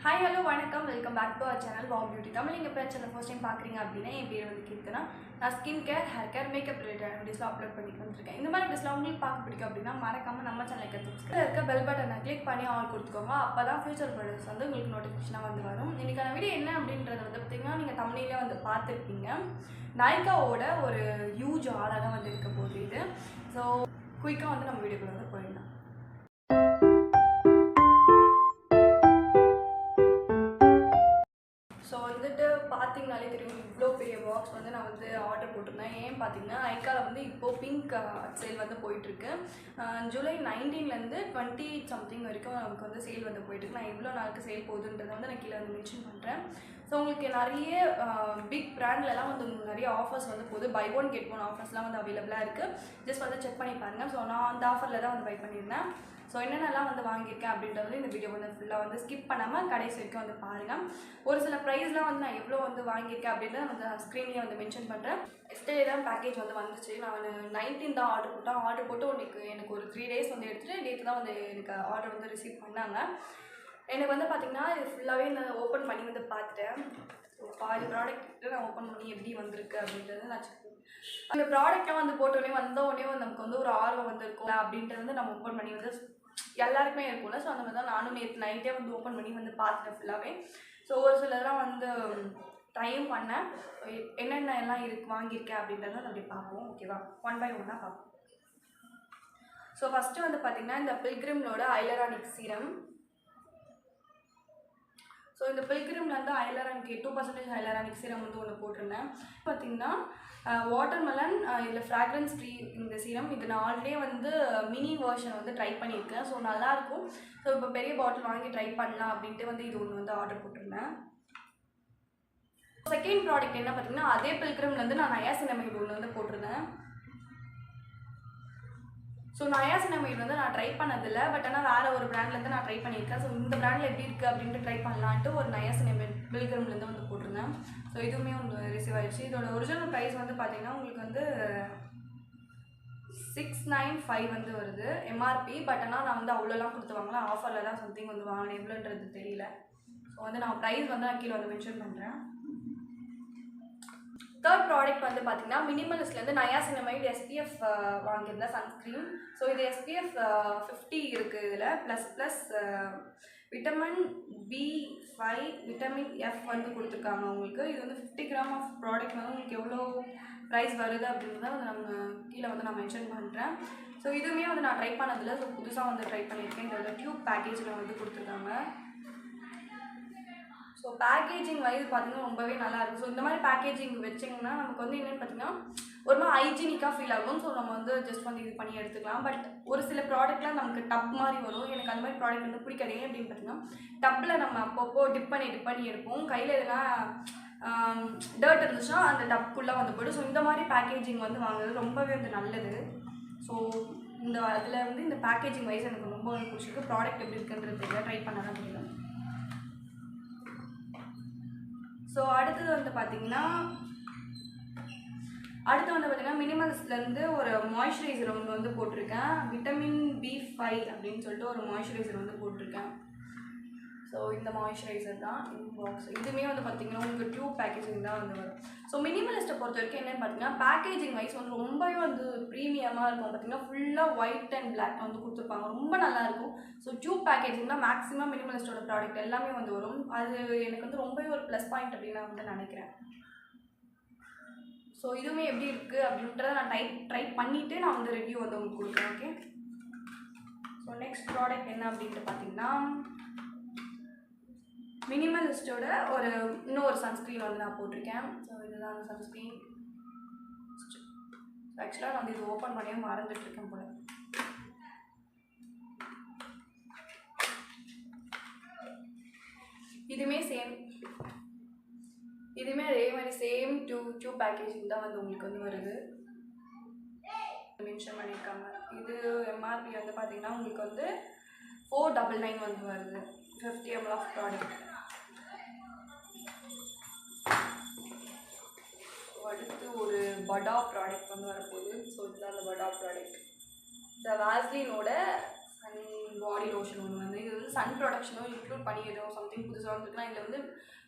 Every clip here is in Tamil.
Hi, hello, வணக்கம். Welcome back to our channel wow beauty Tamil. நீங்கள் இப்போ சேனல் ஃபர்ஸ்ட் டைம் பார்க்குறீங்க அப்படின்னா என் பேர் வந்து கீர்த்தனா. நான் skin care, hair care, makeup related வீடியோஸ்லாம் அப்லோட் பண்ணிட்டு வந்துருக்கேன். இந்த மாதிரி வீடியோஸ்லாம் உங்களுக்கு பார்க்க பிடிக்கும் அப்படின்னா மறக்காமல் நம்ம சேனலுக்கு சப்ஸ்கிரைப் இருக்க பெல் பட்டனை கிளிக் பண்ணி ஆல் கொடுத்துக்கோங்க. அப்போ தான் ஃபியூச்சர் ப்ராடக்ட்ஸ் வந்து உங்களுக்கு நோட்டிஃபிகேஷனாக வந்து வரும். இன்றைக்கான வீடியோ என்ன அப்படின்றது வந்து பார்த்திங்கன்னா நீங்கள் தமிழ்லேயே வந்து பார்த்துருப்பீங்க. நைக்காவோட ஒரு ஹியூஜ் ஆளாக தான் வந்து இருக்க போகுது இது. ஸோ குயிக்காக வந்து நம்ம வீடியோக்குள்ள வந்து போயிடலாம். ஸோ வந்துட்டு பார்த்தீங்கனாலே தெரியும், இவ்வளோ பெரிய பாக்ஸ் வந்து நான் வந்து ஆர்டர் போட்டிருந்தேன். ஏன் பார்த்தீங்கன்னா ஐக்காவில் வந்து இப்போது பிங்க் சேல் வந்து போயிட்டுருக்கு. ஜூலை 19லேருந்து 20 சம்திங் வரைக்கும் நமக்கு வந்து சேல் வந்து போயிட்டுருக்கு. நான் எவ்வளோ நாளுக்கு சேல் போகுதுன்றதை வந்து நான் கீழே வந்து மென்ஷன் பண்ணுறேன். ஸோ உங்களுக்கு நிறைய பிக் பிராண்ட்லலாம் வந்து நிறைய ஆஃபர்ஸ் வந்து போகுது. பை ஒன் கெட் ஒன் ஆஃபர்ஸ்லாம் வந்து அவைலபிளாக இருக்குது. ஜஸ்ட் வந்து செக் பண்ணி பாருங்கள். ஸோ நான் அந்த ஆஃபரில் தான் வந்து பை பண்ணியிருந்தேன். ஸோ என்னென்னலாம் வந்து வாங்கியிருக்கேன் அப்படின்றது இந்த வீடியோ வந்து ஃபுல்லாக வந்து ஸ்கிப் பண்ணாமல் கடைசி வரைக்கும் வந்து பாருங்கள். ஒரு சில ப்ரைஸ்லாம் வந்து நான் எவ்வளோ வந்து வாங்கியிருக்கேன் அப்படின்றத வந்து ஸ்க்ரீன்லேயே வந்து மென்ஷன் பண்ணுறேன். எஸ்டர்டே தான் பேக்கேஜ் வந்து வந்துச்சு. நான் 19 தான் ஆர்டர் போட்டேன். ஆர்டர் போட்டு எனக்கு ஒரு 3 days வந்து எடுத்துகிட்டு நேற்று தான் வந்து எனக்கு ஆர்டர் வந்து ரிசீவ் பண்ணாங்க. எனக்கு வந்து பார்த்திங்கன்னா இது ஃபுல்லாகவே நான் ஓப்பன் பண்ணி வந்து பார்த்துட்டேன். ஸோ பாதி ப்ராடக்ட்டு நான் ஓப்பன் பண்ணி எப்படி வந்திருக்கு அப்படின்றது நான் செக் பண்ணேன். அந்த ப்ராடக்ட்லாம் வந்து போட்டோடனே வந்தோடனே வந்து நமக்கு வந்து ஒரு ஆர்வம் வந்து இருக்கும் அப்படின்றது வந்து நம்ம ஓப்பன் பண்ணி வந்து எல்லாருக்குமே இருக்கும்ல. ஸோ அந்த மாதிரி தான் நானும் நேற்று நைட்டே வந்து ஓப்பன் பண்ணி வந்து பார்த்துட்டேன் ஃபுல்லாகவே. ஸோ ஒரு சிலர்லாம் வந்து ட்ரையும் பண்ணேன். என்னென்ன எல்லாம் வாங்கியிருக்கேன் அப்படின்றத அப்படி பார்ப்போம். ஓகேவா, ஒன் பை ஒன்னாக பார்ப்போம். ஸோ ஃபஸ்ட்டு வந்து பார்த்திங்கன்னா இந்த பில்கிரிமோட ஹைலரானிக் சீரம். ஸோ இந்த பில்கிரிமில் வந்து ஹைலரானிக் 2% ஹைலரானிக் சீரம் வந்து ஒன்று போட்டிருந்தேன். பார்த்திங்கன்னா வாட்டர்மெலன் இதில் ஃப்ராக்ரன்ஸ் ஃப்ரீ இந்த சீரம். இது நான் ஆல்ரெடி வந்து மினி வெர்ஷன் வந்து ட்ரை பண்ணியிருக்கேன். ஸோ நல்லாயிருக்கும். ஸோ இப்போ பெரிய பாட்டில் வாங்கி ட்ரை பண்ணலாம் அப்படின்ட்டு வந்து இது ஒன்று வந்து ஆர்டர் போட்டிருந்தேன். செகண்ட் ப்ராடக்ட் என்ன பார்த்திங்கன்னா அதே பில்கிரிம்லேருந்து நான் நயாசினமைடு ஒன்று வந்து போட்டிருந்தேன். ஸோ நயாசினமைடு வந்து நான் ட்ரை பண்ணதில்லை. பட் ஆனால் வேறு ஒரு பிராண்ட்லேருந்து நான் ட்ரை பண்ணியிருக்கேன். ஸோ இந்த பிராண்டில் எப்படி இருக்குது அப்படின்ட்டு ட்ரை பண்ணலான்ட்டு ஒரு நயாசினமைடு பில்கிரிம்லேருந்து வந்து போட்டிருந்தேன். ஸோ இதுவுமே ஒன்று ரிசீவ் ஆகிடுச்சு. இதோட ஒரிஜினல் ப்ரைஸ் வந்து பார்த்திங்கன்னா உங்களுக்கு வந்து 695 வந்து வருது எம்ஆர்பி. பட் ஆனால் நான் வந்து அவ்வளோலாம் கொடுத்து வாங்கலாம். ஆஃபரில் தான் சம்திங் வந்து வாங்கினேன். எவ்வளோன்றது தெரியல. ஸோ வந்து நான் ப்ரைஸ் வந்து நான் கீழே வந்து மென்ஷன் பண்ணுறேன். தேர்ட் ப்ராடக்ட் வந்து பார்த்திங்கன்னா மினிமலிஸ்ட்லேருந்து நயாசினமைடு SPF வாங்கியிருந்தேன் சன்ஸ்க்ரீன். ஸோ இது SPF 50 இருக்குது. இதில் plus vitamin B5 vitamin F வந்து கொடுத்துருக்காங்க உங்களுக்கு. இது வந்து 50 கிராம் ஆஃப் ப்ராடக்ட் வந்து உங்களுக்கு எவ்வளோ ப்ரைஸ் வருது அப்படின்றத வந்து நம்ம கீழே வந்து நான் மென்ஷன் பண்ணுறேன். ஸோ இதுவுமே வந்து நான் ட்ரை பண்ணதில்லை. ஸோ புதுசாக வந்து ட்ரை பண்ணியிருக்கேன். இதோட டியூப் பேக்கேஜில் வந்து கொடுத்துருக்காங்க. ஸோ பேக்கேஜிங் வைஸ் பார்த்திங்கன்னா ரொம்பவே நல்லாயிருக்கும். ஸோ இந்த மாதிரி பேக்கேஜிங் வச்சிங்கன்னா நமக்கு வந்து என்னென்னு பார்த்திங்கன்னா ஒரு மாதிரி ஹைஜீனிக்காக ஃபீல் ஆகும். ஸோ நம்ம வந்து ஜஸ்ட் வந்து இது பண்ணி எடுத்துக்கலாம். பட் ஒரு சில ப்ராடக்ட்லாம் நமக்கு டப் மாதிரி வரும். எனக்கு அந்த மாதிரி ப்ராடக்ட் வந்து பிடிக்காது. ஏன் அப்படின்னு பார்த்திங்கன்னா டப்பில் நம்ம அப்பப்போ டிப் பண்ணி எடுப்போம். கையில் எதுனா டர்ட் இருந்துச்சுன்னா அந்த டப்புக்குள்ளே வந்து போய்டும். ஸோ இந்த மாதிரி பேக்கேஜிங் வந்து வாங்குறது ரொம்பவே வந்து நல்லது. ஸோ இந்த அதில் வந்து இந்த பேக்கேஜிங் வைஸ் எனக்கு ரொம்ப பிடிச்சிருக்கு. ப்ராடக்ட் எப்படி இருக்குன்றது தெரியல, ட்ரை பண்ண தான் தெரியல. ஸோ அடுத்தது வந்து பார்த்திங்கன்னா மினிமலிஸ்ட்லேருந்து ஒரு மாய்ஸ்சரைசர் ஒன்று வந்து போட்டிருக்கேன். விட்டமின் B5 அப்படின்னு சொல்லிட்டு ஒரு மாய்ஸ்சரைசர் வந்து போட்டிருக்கேன். ஸோ இந்த மாய்ஸ்சரைசர் தான் இந்த பாக்ஸ். இதுவுமே வந்து பார்த்திங்கன்னா உங்களுக்கு டியூப் பேக்கேஜிங் தான் வந்து வரும். ஸோ மினிமலிஸ்ட்டை பொறுத்த வரைக்கும் என்னென்னு பார்த்தீங்கன்னா பேக்கேஜிங் வைஸ் வந்து ரொம்பவே வந்து ப்ரீமியமாக இருக்கும். பார்த்திங்கன்னா ஃபுல்லாக ஒயிட் அண்ட் பிளாக் வந்து கொடுத்துருப்பாங்க. ரொம்ப நல்லாயிருக்கும். ஸோ டியூப் பேக்கேஜிங் தான் மேக்ஸிமம் மினிமலிஸ்ட்டோட ப்ராடக்ட் எல்லாமே வந்து வரும். அது எனக்கு வந்து ரொம்பவே ஒரு ப்ளஸ் பாயிண்ட் அப்படின்னு நான் வந்து நினைக்கிறேன். ஸோ இதுவுமே எப்படி இருக்குது அப்படின்றத நான் ட்ரை பண்ணிவிட்டு நான் வந்து ரிவ்யூ வந்து உங்களுக்கு கொடுக்குறேன். ஓகே. ஸோ நெக்ஸ்ட் ப்ராடக்ட் என்ன அப்படின்ட்டு பார்த்திங்கன்னா மினிமலிஸ்ட்டோட இன்னொரு சன்ஸ்க்ரீன் வந்து நான் போட்டிருக்கேன். ஸோ இதுதான் அந்த சன்ஸ்க்ரீன். ஆக்சுவலாக நான் இது ஓப்பன் பண்ணியே மறந்துட்டுருக்கேன் போல. இதுவுமே அதே மாதிரி சேம் டியூப் பேக்கேஜிங் தான் வந்து உங்களுக்கு வந்து வருது. மென்ஷன் பண்ணியிருக்காங்க. இது எம்ஆர்பி வந்து பார்த்திங்கன்னா உங்களுக்கு வந்து 499 வந்து வருது 50 ml ஆஃப் ப்ராடக்ட். அடுத்து ஒரு படா ப்ராடக்ட் வந்து வரப்போகுது. ஸோ இதுதான் அந்த படா ப்ராடக்ட். இந்த வாஸ்லினோட பாடி லோஷன் ஒன்று வந்து இது வந்து சன் ப்ரொடக்ஷனும் இன்க்ளூட் பண்ணி ஏதோ சம்திங் புதுசாக வந்துருக்குன்னா இதில் வந்து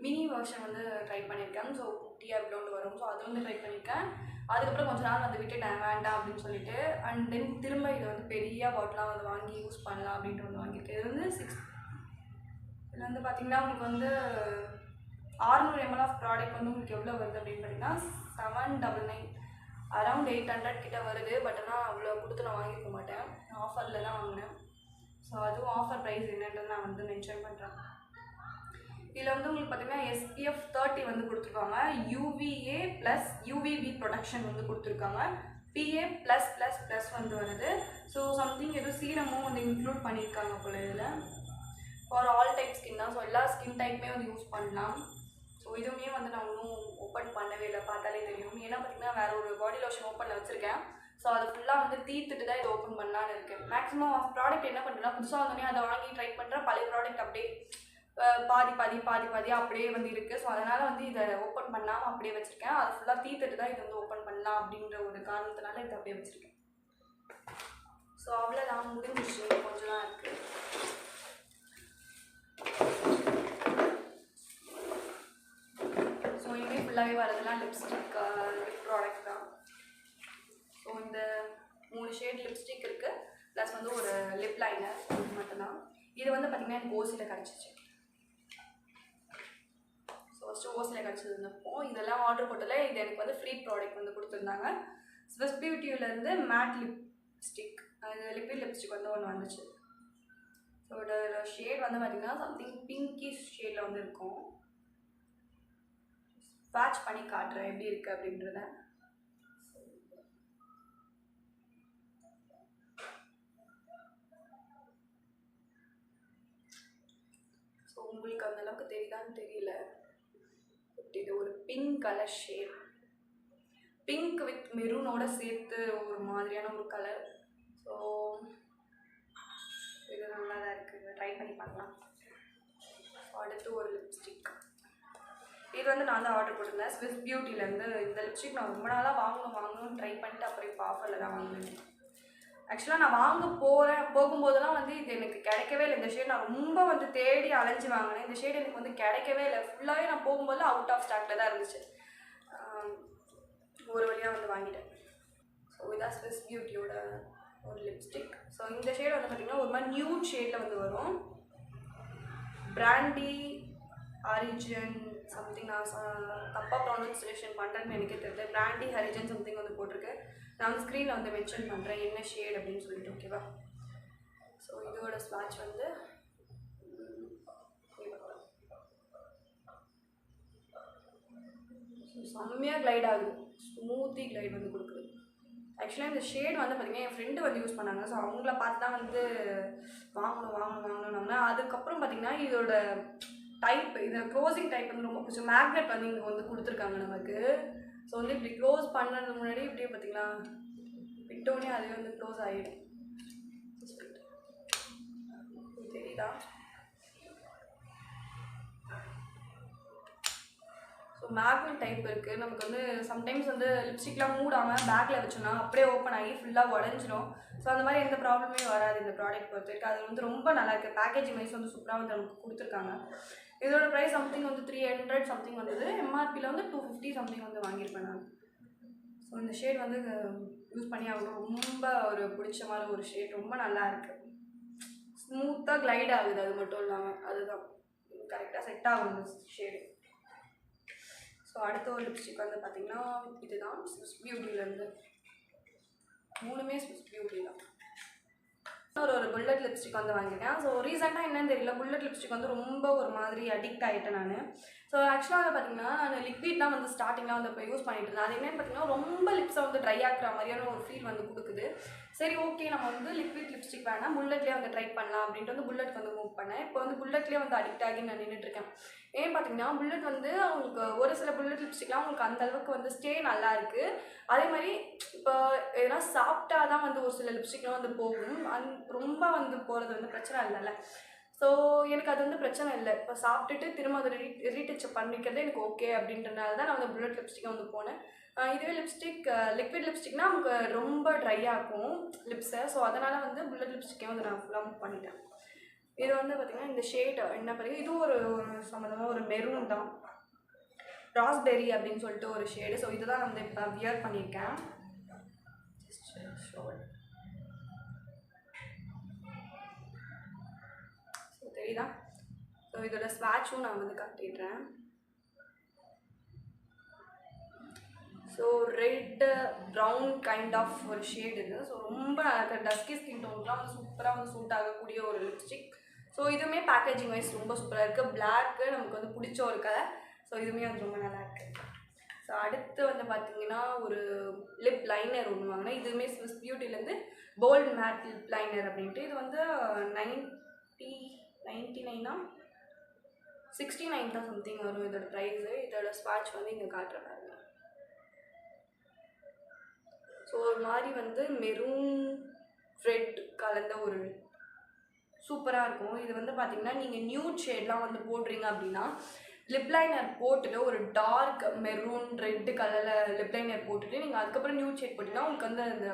மினி வெர்ஷன் வந்து ட்ரை பண்ணியிருக்கேன். ஸோ குட்டியாக இவ்வளோண்டு வரும். ஸோ அது வந்து ட்ரை பண்ணியிருக்கேன். அதுக்கப்புறம் கொஞ்ச நாள் வந்து விட்டுட்டேன் வேண்டாம் அப்படின்னு சொல்லிட்டு. அண்ட் தென் திரும்ப இதை வந்து பெரிய பாட்டிலாக வந்து வாங்கி யூஸ் பண்ணலாம் அப்படின்ட்டு வந்து வாங்கியிருக்கேன். இது வந்து இதில் வந்து பார்த்திங்கன்னா உங்களுக்கு வந்து 600 ml ஆஃப் ப்ராடக்ட் வந்து உங்களுக்கு எவ்வளோ வருது அப்படின்னு பார்த்தீங்கன்னா 799 அரௌண்ட் 800 கிட்ட வருது. பட் ஆனால் அவ்வளோ கொடுத்து நான் வாங்கியிருக்க மாட்டேன். ஆஃபரில் தான் வாங்கினேன். ஸோ அதுவும் ஆஃபர் ப்ரைஸ் என்னன்றது நான் வந்து மென்ஷன் பண்ணுறேன். இதில் வந்து உங்களுக்கு பார்த்தீங்கன்னா SPF 30 வந்து கொடுத்துருக்காங்க. UVA ப்ளஸ் UVB ப்ரொடக்ஷன் வந்து கொடுத்துருக்காங்க. PA ப்ளஸ் ப்ளஸ் ப்ளஸ் வந்து வருது. ஸோ சம்திங் எதுவும் சீரமும் வந்து இன்க்ளூட் பண்ணியிருக்காங்க போல இதில். ஃபார் ஆல் டைப் ஸ்கின் தான். ஸோ எல்லா ஸ்கின் டைப்புமே வந்து யூஸ் பண்ணலாம். ஸோ இதுவுமே வந்து நான் இன்னும் ஓப்பன் பண்ணவே இல்லை, பார்த்தாலே தெரியும். ஏன்னா பார்த்திங்கன்னா வேறு ஒரு பாடி லோஷன் ஓப்பனில் வச்சுருக்கேன். ஸோ அதை ஃபுல்லாக வந்து தீர்த்துட்டு தான் இதை ஓப்பன் பண்ணலான்னு இருக்கேன். மேக்ஸிமம் ஆஃப் ப்ராடக்ட் என்ன பண்ணுறேன்னா புதுசாக வந்தோடனே அதை வாங்கி ட்ரை பண்ணுறேன். பழைய ப்ராடக்ட் அப்படியே பாதி அப்படியே வந்து இருக்குது. ஸோ அதனால் வந்து இதை ஓப்பன் பண்ணாமல் அப்படியே வச்சுருக்கேன். அதை ஃபுல்லாக தீர்த்துட்டு தான் இதை வந்து ஓப்பன் பண்ணலாம் அப்படின்ற ஒரு காரணத்தினால இதை அப்படியே வச்சுருக்கேன். ஸோ அவ்வளோதான், முடிஞ்சிச்சு. கொஞ்சம் தான் இருக்குது. ஸோ இனிமேல் ஃபுல்லாகவே வரதெல்லாம் லிப்ஸ்டிக் லிப் ப்ராடக்ட் தான். ஸோ இந்த 3 ஷேட் லிப்ஸ்டிக் இருக்குது. ப்ளஸ் வந்து ஒரு லிப் லைனர் மட்டும்தான். இது வந்து பார்த்திங்கன்னா எனக்கு ஓசியில் கிடச்சிச்சு. ஸோ ஃபஸ்ட்டு ஓசியில் கிடச்சிருந்தப்போ இதெல்லாம் ஆர்டர் போட்டதில் இது எனக்கு வந்து ஃப்ரீ ப்ராடக்ட் வந்து கொடுத்துருந்தாங்க. ஸ்விஸ் பியூட்டியிலேருந்து மேட் லிப்ஸ்டிக், அது லிக்விட் லிப்ஸ்டிக் வந்து ஒன்று வந்துச்சு. ஸோ இதோட ஷேட் வந்து பார்த்திங்கன்னா சம்திங் பிங்கி ஷேடில் வந்து இருக்கும். பேட்ச் பண்ணி காட்டுறேன் எப்படி இருக்குது அப்படின்றத. ஸோ உங்களுக்கு அந்த அளவுக்கு தெரியுதான்னு தெரியல. இது ஒரு pink colour shade, pink with மெரூனோட சேர்த்து ஒரு மாதிரியான ஒரு கலர். ஸோ இது நல்லா தான் இருக்குது, ட்ரை பண்ணி பார்க்கலாம். அடுத்து ஒரு லிப்ஸ்டிக். இது வந்து நான் தான் ஆர்டர் போட்டிருந்தேன் ஸ்விஸ் பியூட்டிலேருந்து. இந்த லிப்ஸ்டிக் நான் ரொம்ப நாளாக வாங்கணும்னு ட்ரை பண்ணிட்டு அப்புறம் இப்போ ஆஃபரில் தான் வாங்கினேன். ஆக்சுவலாக நான் வாங்க போகும்போதெல்லாம் வந்து இது எனக்கு கிடைக்கவே இல்லை. இந்த ஷேட் நான் ரொம்ப வந்து தேடி அலைஞ்சி வாங்கினேன். இந்த ஷேட் எனக்கு வந்து கிடைக்கவே இல்லை. ஃபுல்லாகவே நான் போகும்போது அவுட் ஆஃப் ஸ்டாக்கில் தான் இருந்துச்சு. ஒரு வழியாக வந்து வாங்கிட்டேன். ஸோ இதான் ஸ்விஸ் பியூட்டியோட ஒரு லிப்ஸ்டிக். ஸோ இந்த ஷேட் வந்து பார்த்திங்கன்னா ஒரு மாதிரி நியூட் ஷேடில் வந்து வரும். பிராண்டி ஹரிஜன் சம்திங், நான் தப்பாக ப்ரொனன்சியேஷன் பண்ணுறேன்னு எனக்கே தெரியல. பிராண்டி ஹரிஜன் சம்திங் வந்து போட்டிருக்கு. நான் வந்து ஸ்க்ரீனில் வந்து மென்ஷன் பண்ணுறேன் என்ன ஷேட் அப்படின்னு சொல்லிட்டு, ஓகேவா? ஸோ இதோட ஸ்வாட்ச் வந்து செம்மையாக க்ளைட் ஆகுது, ஸ்மூத்தி க்ளைட் வந்து கொடுக்குது. ஆக்சுவலாக இந்த ஷேட் வந்து பார்த்திங்கன்னா என் ஃப்ரெண்டு வந்து யூஸ் பண்ணாங்க. ஸோ அவங்கள பார்த்து தான் வந்து வாங்கணும். அதுக்கப்புறம் பார்த்திங்கன்னா இதோட டைப், இந்த க்ளோசிங் டைப் வந்து ரொம்ப பிடிச்ச மேக்னெட் வந்து இங்கே வந்து கொடுத்துருக்காங்க நமக்கு. ஸோ வந்து இப்படி க்ளோஸ் பண்ணுறதுக்கு முன்னாடி இப்படியே பார்த்திங்களா விட்டோடனே அதுவே வந்து க்ளோஸ் ஆகிடும். தெரியுதா? ஸோ மேக்னெட் டைப் இருக்குது. நமக்கு வந்து சம்டைம்ஸ் வந்து லிப்ஸ்டிக்லாம் மூடாமல் பேக்கில் வச்சோன்னா அப்படியே ஓப்பன் ஆகி ஃபுல்லாக உடஞ்சிடும். ஸோ அந்த மாதிரி எந்த ப்ராப்ளமே வராது இந்த ப்ராடக்ட் பொறுத்த வரைக்கும். அது வந்து ரொம்ப நல்லாயிருக்கு. பேக்கேஜிங் வைஸ் வந்து சூப்பராக வந்து நமக்கு கொடுத்துருக்காங்க. இதோட ப்ரைஸ் சம்திங் வந்து 300 சம்திங் வந்தது. எம்ஆர்பியில் வந்து 250 சம்திங் வந்து வாங்கியிருப்பேன் நான். ஸோ இந்த ஷேட் வந்து யூஸ் பண்ணி ஆகணும். ரொம்ப ஒரு பிடிச்ச மாதிரி ஒரு ஷேட், ரொம்ப நல்லா இருக்குது. ஸ்மூத்தாக க்ளைட் ஆகுது. அது மட்டும் இல்லாமல் அதுதான் கரெக்டாக செட் ஆகும் இந்த ஷேடு. ஸோ அடுத்த ஒரு லிப்ஸ்டிக் வந்து பார்த்திங்கன்னா இதுதான் ஸ்விஸ் பியூட்டிலேருந்து. 3மே ஸ்விஸ் பியூட்டி தான். ஒரு புல்லட் லிப்ஸ்டிக் வந்து வாங்கியிருக்கேன். ஸோ ரீசெண்டாக என்னன்னு தெரியல, புல்லட் லிப்ஸ்டிக் வந்து ரொம்ப ஒரு மாதிரி அடிக்ட் ஆகிட்டேன் நான். ஸோ ஆக்சுவலாக வந்து பார்த்திங்கன்னா நான் லிக்விட் தான் வந்து ஸ்டார்டிங்லாம் வந்து இப்போ யூஸ் பண்ணிட்டு இருந்தேன். அது என்னென்னு பார்த்திங்கன்னா ரொம்ப லிப்ஸை வந்து ட்ரை ஆக்குற மாதிரியான ஒரு ஃபீல் வந்து கொடுக்குது. சரி ஓகே, நம்ம வந்து லிக்விட் லிப்ஸ்டிக் வேணால் புல்லட்லேயே வந்து ட்ரை பண்ணலாம் அப்படின்ட்டு வந்து புல்லட் வந்து மூவ் பண்ணேன். இப்போ வந்து புல்லட்லேயே வந்து அடிக்ட் ஆகி நான் நின்றுட்டுருக்கேன். ஏன் பார்த்திங்கன்னா புல்லட் வந்து அவங்களுக்கு ஒரு சில புல்லட் லிப்ஸ்டிக்லாம் அவங்களுக்கு அந்தளவுக்கு வந்து ஸ்டே நல்லா இருக்குது. அதே மாதிரி இப்போ எதனா சாப்பிட்டா தான் வந்து ஒரு சில லிப்ஸ்டிக்லாம் வந்து போகும். ரொம்ப வந்து போகிறது வந்து பிரச்சனை இல்லைல்ல. ஸோ எனக்கு அது வந்து பிரச்சனை இல்லை. இப்போ சாப்பிட்டுட்டு திரும்ப அதை ரீடச்சப் பண்ணிக்கிறதே எனக்கு ஓகே அப்படின்றனால தான் நான் வந்து புல்லட் லிப்ஸ்டிக்கை வந்து போனேன். இதுவே லிக்விட் லிப்ஸ்டிக்னா நமக்கு ரொம்ப ட்ரை ஆகும் லிப்ஸை. ஸோ அதனால் வந்து புல்லட் லிப்ஸ்டிக்கே வந்து நான் ஃபுல்லாக பண்ணிட்டேன். இது வந்து பார்த்திங்கன்னா இந்த ஷேட் என்ன பண்ணுறது, இதுவும் ஒரு சம்மந்தமாக ஒரு மெரூன் தான், ராஸ்பெரி அப்படின்னு சொல்லிட்டு ஒரு ஷேடு. ஸோ இதுதான் வந்து இப்போ வியர் பண்ணியிருக்கேன். ஸோ தெரியுதா? ஸோ இதோட ஸ்வாட்சும் நான் வந்து காட்டிடுறேன். So red brown kind of ஒரு ஷேட் இது. ஸோ ரொம்ப நல்லா டஸ்கி ஸ்கின் டோனுக்குலாம் வந்து சூப்பராக வந்து சூட் ஆகக்கூடிய ஒரு லிப்ஸ்டிக். ஸோ இதுவுமே பேக்கேஜிங் வைஸ் ரொம்ப சூப்பராக இருக்குது. பிளாக்கு நமக்கு வந்து பிடிச்ச ஒரு கலர். ஸோ இதுவுமே வந்து ரொம்ப நல்லா இருக்குது. ஸோ அடுத்து வந்து பார்த்திங்கன்னா ஒரு லிப் லைனர் ஒன்று வாங்கினேன். இதுவுமே ஸ்விஸ் பியூட்டிலேருந்து போல்ட் மேட் லிப் லைனர் அப்படின்ட்டு. இது வந்து 99 69 தான் சம்திங் வரும் இதோட ப்ரைஸு. இதோட ஸ்வாட்ச் வந்து இங்கே காட்டுற பாருங்க. ஸோ ஒரு மாதிரி வந்து மெரூன் ரெட் கலந்த ஒரு சூப்பராக இருக்கும். இது வந்து பார்த்திங்கன்னா நீங்கள் நியூட் ஷேட்லாம் வந்து போடுறீங்க அப்படின்னா லிப் லைனர் போட்டுட்டு ஒரு டார்க் மெரூன் ரெட்டு கலரில் லிப் லைனர் போட்டுட்டு நீங்கள் அதுக்கப்புறம் நியூட் ஷேட் போட்டிங்கன்னா உங்களுக்கு வந்து அந்த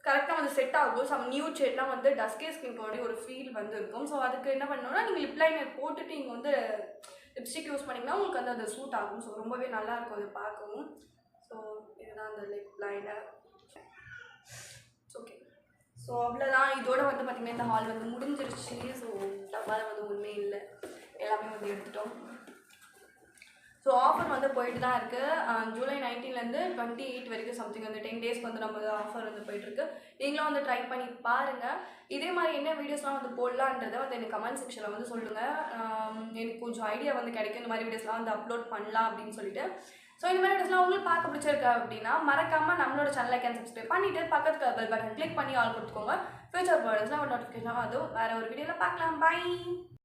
கரெக்டாக வந்து செட் ஆகும். சம் நியூட் ஷேட்லாம் வந்து டஸ்கே ஸ்கின் மாதிரி ஒரு ஃபீல் வந்து இருக்கும். ஸோ அதுக்கு என்ன பண்ணணும்னா நீங்கள் லிப் லைனர் போட்டுட்டு நீங்கள் வந்து லிப்ஸ்டிக் யூஸ் பண்ணிங்கன்னா உங்களுக்கு வந்து அது சூட் ஆகும். ஸோ ரொம்பவே நல்லாயிருக்கும் அது பார்க்கவும். ஸோ இதுதான் அந்த லிப் லைனர். ஓகே, ஸோ அவ்வளோதான். இதோட வந்து பார்த்திங்கன்னா இந்த ஹால் வந்து முடிஞ்சிருச்சு. ஸோ டப்பாவில் வந்து ஒன்றுமே இல்லை, எல்லாமே வந்து எடுத்துட்டோம். ஸோ ஆஃபர் வந்து போயிட்டு தான் இருக்குது. ஜூலை 19லேருந்து 28 வரைக்கும் சம்திங் வந்து 10 டேஸ்க்கு வந்து நம்ம ஆஃபர் வந்து போயிட்டுருக்கு. நீங்களும் வந்து ட்ரை பண்ணி பாருங்கள். இதே மாதிரி என்ன வீடியோஸ்லாம் வந்து போடலான்றதை வந்து எனக்கு கமெண்ட் செக்ஷனில் வந்து சொல்லுங்கள். எனக்கு கொஞ்சம் ஐடியா வந்து கிடைக்கும் இந்த மாதிரி வீடியோஸ்லாம் வந்து அப்லோட் பண்ணலாம் அப்படின்னு சொல்லிட்டு. ஸோ இந்த மாதிரி வீடியோஸ்லாம் உங்களுக்கு பார்க்க பிடிச்சிருக்கா அப்படின்னா மறக்காமல் நம்மளோட சேனலை சப்ஸ்கிரைப் பண்ணிவிட்டு பக்கத்துக்கு பெல் பட்டன் கிளிக் பண்ணி ஆல் கொடுத்துக்கோங்க. ஃபியூச்சர் வீடியோஸ்லாம் ஒரு நோட்டிஃபிகேஷன் அதுவும் வேறு ஒரு வீடியோவில் பார்க்கலாம். பை.